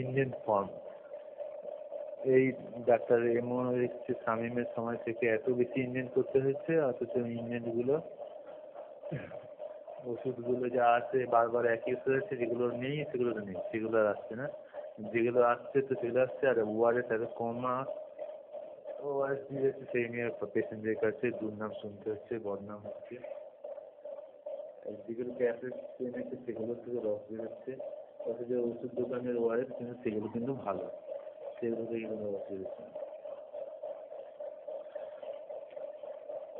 Indian form. এই doctor এমন হচ্ছে শামীমের সময় থেকে এত বেশি ইন্ডিয়ান করতে হচ্ছে, অথচ ইন্ডিয়ানগুলো ওষুধগুলো যা আছে বারবার একই ওষুধ আছে, যেগুলো নেই সেগুলো তো নেই, সেগুলো আর আসছে না, যেগুলো আসছে তো সেগুলো আসছে। আর ওআরএস এত কমা, ওআরএস দিয়ে যাচ্ছে, সেই নিয়ে পেশেন্টদের কাছে দুর্নাম শুনতে হচ্ছে, বদনাম হচ্ছে। যেগুলো ক্যাসেট এনেছে সেগুলো থেকে রস বেরোচ্ছে, অথচ ওষুধ দোকানের ওআরএস কিন্তু সেগুলো কিন্তু ভালো, সেগুলো থেকে কিন্তু রস বেরোচ্ছে।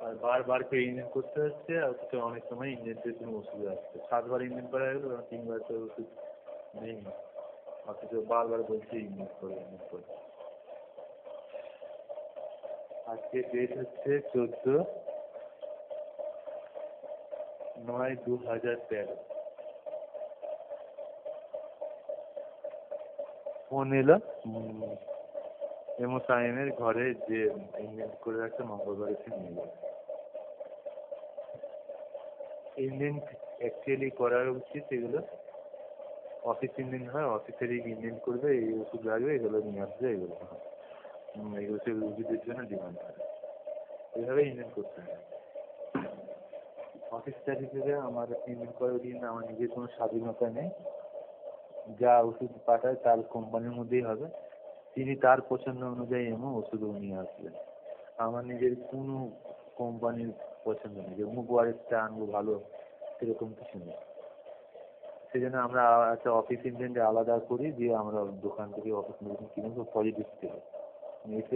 আর বারবার করে ইঞ্জিন করতে হচ্ছে, অথচ অনেক সময় ইঞ্জিনতে কোনো ওষুধ আসছে। 7 বার ইঞ্জিন করা গেল, 3 বার তো ওষুধ নেই, অথচ বারবার বলছে ইঞ্জিন করে, ইঞ্জিন করে। আজকে ডেট হচ্ছে 14/9/2013। ফোন এলো এমোসাইনের ঘরে যে ইঞ্জিন করে রাখছে, মঙ্গলবার এসে নিয়ে যাবে। ইঞ্জিন অ্যাকচুয়ালি করার উচিত এগুলো অফিস ইঞ্জিন হয়, অফিসেরই ইঞ্জিন করবে, এই ওষুধ লাগবে, এগুলো নিয়ে আসবে, এগুলো এগুলো সে রুগীদের জন্য ডিমান্ড করে, এইভাবে ইঞ্জিন করতে হয়। অফিস হিসেবে আমার ইঞ্জিন করার দিন আমার নিজের কোনো স্বাধীনতা নেই, যা ওষুধ পাঠায় তার কোম্পানির মধ্যেই হবে, তিনি তার পছন্দ অনুযায়ী এমন ওষুধও নিয়ে আসবেন। আমার নিজের কোনো কোম্পানির পছন্দ নেই যে অমুক ওয়ারেসটা আনবো ভালো, সেরকম কিছু নেই। সেই জন্য আমরা একটা অফিস ইঞ্জিনটা আলাদা করি, দিয়ে আমরা দোকান থেকে অফিস মেডিসিন কিনে সব পজিটিভ থেকে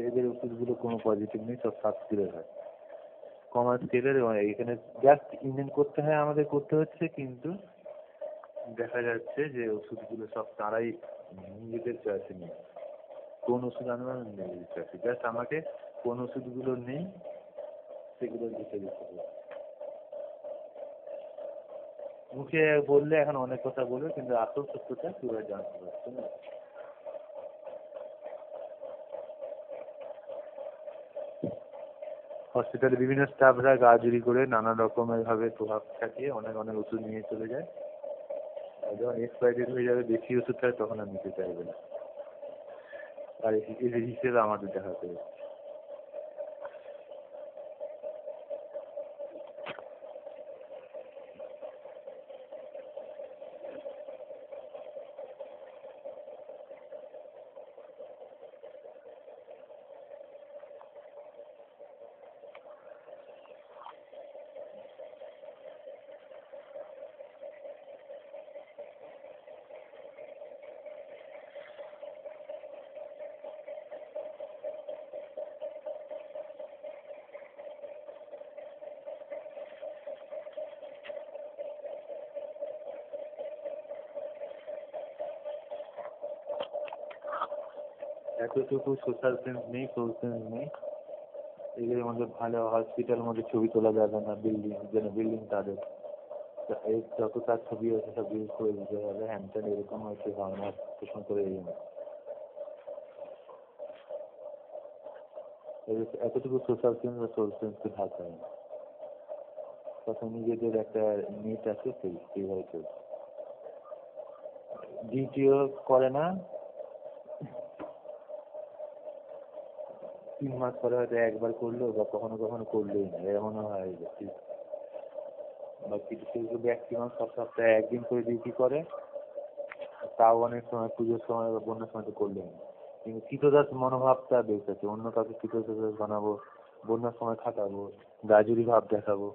এদের ওষুধগুলো কোনো পজিটিভ নেই, সব সাত স্কেলের হয়, কমার্স স্কেলের। এখানে জাস্ট ইঞ্জিন করতে হয়, আমাদের করতে হচ্ছে, কিন্তু দেখা যাচ্ছে যে ওষুধগুলো সব তারাই নিজেদের চয়েসে নেই। কোন ওষুধ আনবে নিজেদের চয়েসে, জাস্ট আমাকে কোন ওষুধগুলো নেই সেগুলো লিখে দিতে হবে। মুখে বললে এখন অনেক কথা বলবে, কিন্তু আসল সত্যটা পুরো জানতে পারছে না। হসপিটালে বিভিন্ন স্টাফরা গা জুড়ি করে নানা রকমের ভাবে প্রভাব খাটিয়ে অনেক অনেক ওষুধ নিয়ে চলে যায়, আর যখন এক্সপায়ারি হয়ে যাবে, বেশি ওষুধ খায়, তখন আর নিতে চাইবে না। আর এই হিসেবে আমাদের দেখাতে হবে। এতটুকু সোশ্যাল সেন্স নেই, সোশ্যাল সেন্স নেই, এগুলোর মধ্যে ভালো হসপিটালের মধ্যে ছবি তোলা যাবে না, বিল্ডিং যেন বিল্ডিং তাদের এই যত তার ছবি আছে সব ইউজ করে দিতে হবে, হ্যান্ড ট্যান্ড এরকম হয়েছে, ভাবনা পোষণ করে এই এতটুকু সোশ্যাল সেন্স বা সোশ্যাল সেন্সকে থাকতে হবে। তখন নিজেদের একটা নেট আছে, সেইভাবে চলছে। ডিউটিও করে না, 3 মাস পরে হয়তো একবার করলো, বা কখনো কখনো করলোই না, এমনও হয়। বা কিছু কিছু ম্যাক্সিমাম সব সপ্তাহে একদিন করে ডিউটি করে, তাও অনেক সময় পুজোর সময় বা বন্যার সময় তো করলেই না। কিন্তু কৃতদাস মনোভাবটা বেশ আছে, অন্য কাউকে কৃতদাস বানাবো, বন্যার সময় খাটাবো, গাজুরি ভাব দেখাবো,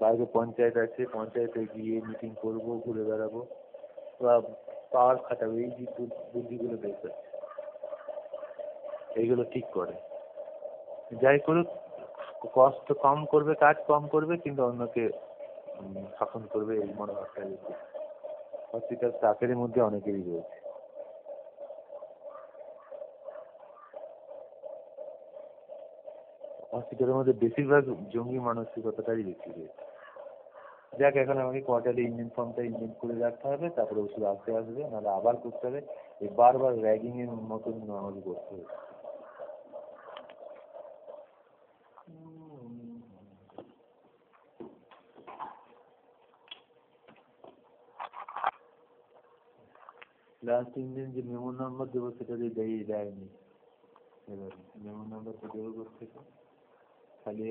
বাইরে পঞ্চায়েত আছে, পঞ্চায়েতে গিয়ে মিটিং করবো, ঘুরে বেড়াবো, বা পাওয়ার খাটাবো, এই যে বুদ্ধিগুলো বেশ আছে, এইগুলো ঠিক করে। যাই করুক, কষ্ট কম করবে, কাজ কম করবে, কিন্তু অন্যকে শাসন করবে, এই মনোভাবটা বেশি হসপিটাল স্টাফের মধ্যে অনেকেরই রয়েছে। হসপিটালের মধ্যে বেশিরভাগ জঙ্গি মানসিকতাটাই বেশি রয়েছে। যাক, এখন আমাকে কোয়ার্টারলি ইঞ্জিন ফর্মটা ইঞ্জিন করে রাখতে হবে, তারপরে ওষুধ আসতে আসবে, নাহলে আবার করতে হবে, এই বারবার র্যাগিং এর মতন আমাকে করতে হবে। লাস্ট 3 দিন যে মেমো নাম্বার দেবো সেটা দিয়ে দেয়নি। এবার মেমো নাম্বারটা দেবো কোথেকে? খালি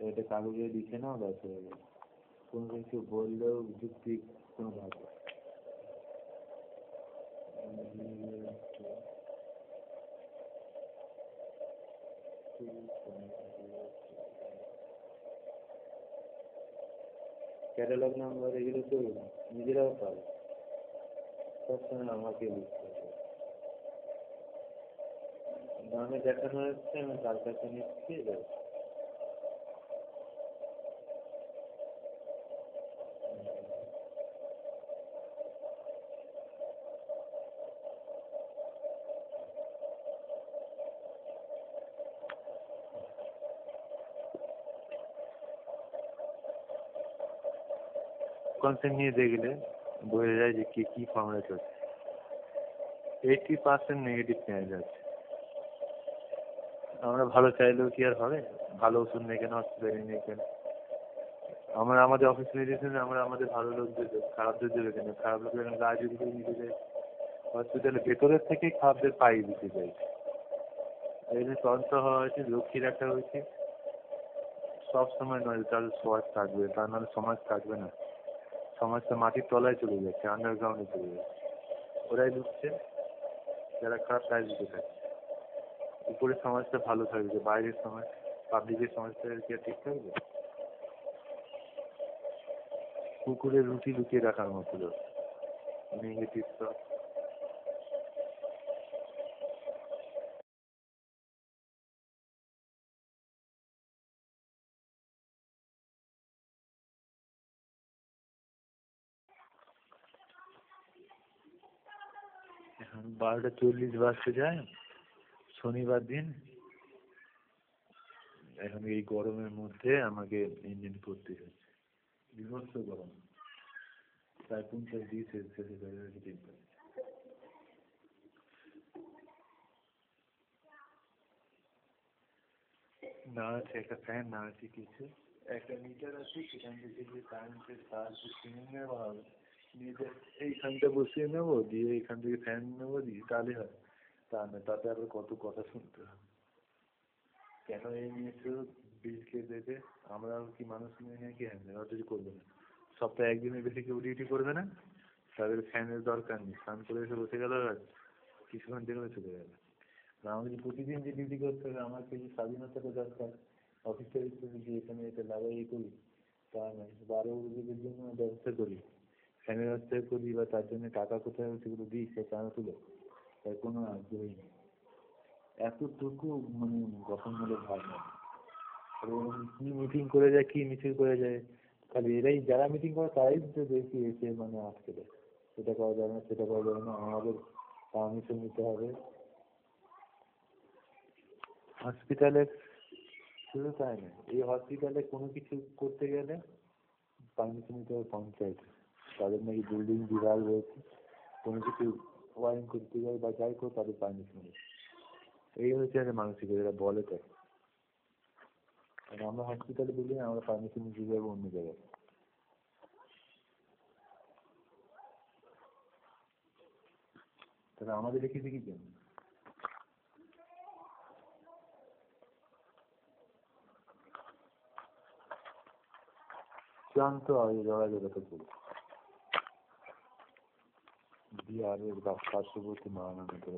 একটা কাগজে লিখে নাও, ব্যাস হয়ে গেল। কোনো কিছু বললেও যুক্তি কোনো ভাবে ক্যাটালগ নাম্বার এগুলো তো নিজেরাও পাবে, সবসময় আমাকে লিখতে হবে। নামে দেখানো হচ্ছে, আমি তার কাছে নিচ্ছি, ব্যাস। কনসেন্ট নিয়ে দেখলে বোঝা যায় যে কি ফর্মুলা চলছে। 80% নেগেটিভ চেঞ্জ আছে। আমরা ভালো চাইলেও কি আর হবে? ভালো ওষুধ নেই কেন, হসপিটালে নেই কেন? আমরা আমাদের অফিস মেডিসিনে আমরা আমাদের ভালো লোকদের দেবো, খারাপদের দেবে কেন? খারাপ লোকের গায়ে যদি কেউ নিতে যায়, হসপিটালের ভেতরের থেকেই খারাপদের পাই দিতে চাই। এই যে তদন্ত হওয়া হয়েছে, লক্ষ্মী রাখা হয়েছে, সব সময় নয় তাদের সমাজ থাকবে, তার নাহলে সমাজ থাকবে না। সমাজটা মাটির তলায় চলে যাচ্ছে, আন্ডারগ্রাউন্ডে চলে যাচ্ছে। ওরাই ঢুকছে, যারা খারাপ কাজ দিতে থাকছে। উপরে সমাজটা ভালো থাকবে, বাইরের সমাজ, পাবলিকের সমাজটা কি আর ঠিক থাকবে? কুকুরের রুটি লুকিয়ে রাখার মতো লোক, নেগেটিভ তো। এখন 12:40 বাজতে যায়, শনিবার দিন। এখন এই গরমের মধ্যে আমাকে ইঞ্জিন করতে হচ্ছে, বিভৎস গরম, প্রায় 45°C। না আছে একটা ফ্যান, না আছে কিছু। একটা মিটার আছে, সেখান থেকে যে কারেন্টের তার কিনে নেওয়া হবে, নিয়ে এইখানটা বসিয়ে নেবো, দিয়ে এইখান থেকে ফ্যান নেবো, দিয়ে তাহলে হয়। তা না, তাতে আবার কত কথা শুনতে হবে। কেন এই মেয়েছেও বিল কে দেবে? আমরাও কি মানুষ নিয়ে নিয়ে কি হ্যান্ডেল অথচ করবে না? সপ্তাহে একদিনের বেশি কেউ ডিউটি করবে না, তাদের ফ্যানের দরকার নেই, স্নান করে এসে বসে গেল, কিছুক্ষণ দেখবে চলে গেল। আর আমাকে প্রতিদিন যে ডিউটি করতে হবে, আমার কিছু স্বাধীনতাটা দরকার। অফিসের যে এখানে এটা লাগাই করি তা নয়, 12 রোগীদের জন্য ব্যবস্থা করি, ফ্যানের ব্যবস্থা করি, বা তার জন্য টাকা কোথায় সেগুলো দিই, সে টাকা তুলে, তার কোনো আগ্রহী নেই। এতটুকু মানে গঠনমূলক ভাবনা। কি মিটিং করে যায়, কি মিছিল করে যায়, খালি এরাই, যারা মিটিং করে তারাই তো দেখি এসে মানে আটকে দেয়, এটা করা যাবে না, সেটা করা যাবে না, আমাদের পারমিশন নিতে হবে। হসপিটালে শুধু তাই না, এই হসপিটালে কোনো কিছু করতে গেলে পারমিশন নিতে হবে পঞ্চায়েত। তাদের নাকি বিল্ডিং বিভাগ রয়েছে, কোনো কিছু ওয়ারিং করতে যায় বা যাই করে তাদের পারমিশন নেই। এই হচ্ছে একটা মানসিক, এরা বলে তাই। আমরা হসপিটালে বিল্ডিং, আমরা পারমিশন নিতে যাবো অন্য জায়গায়। তাহলে আমাদের রেখেছে কি জন্য? চূড়ান্ত যোগাযোগতা করি বিহারের পার্শ্ববর্তী মহানগর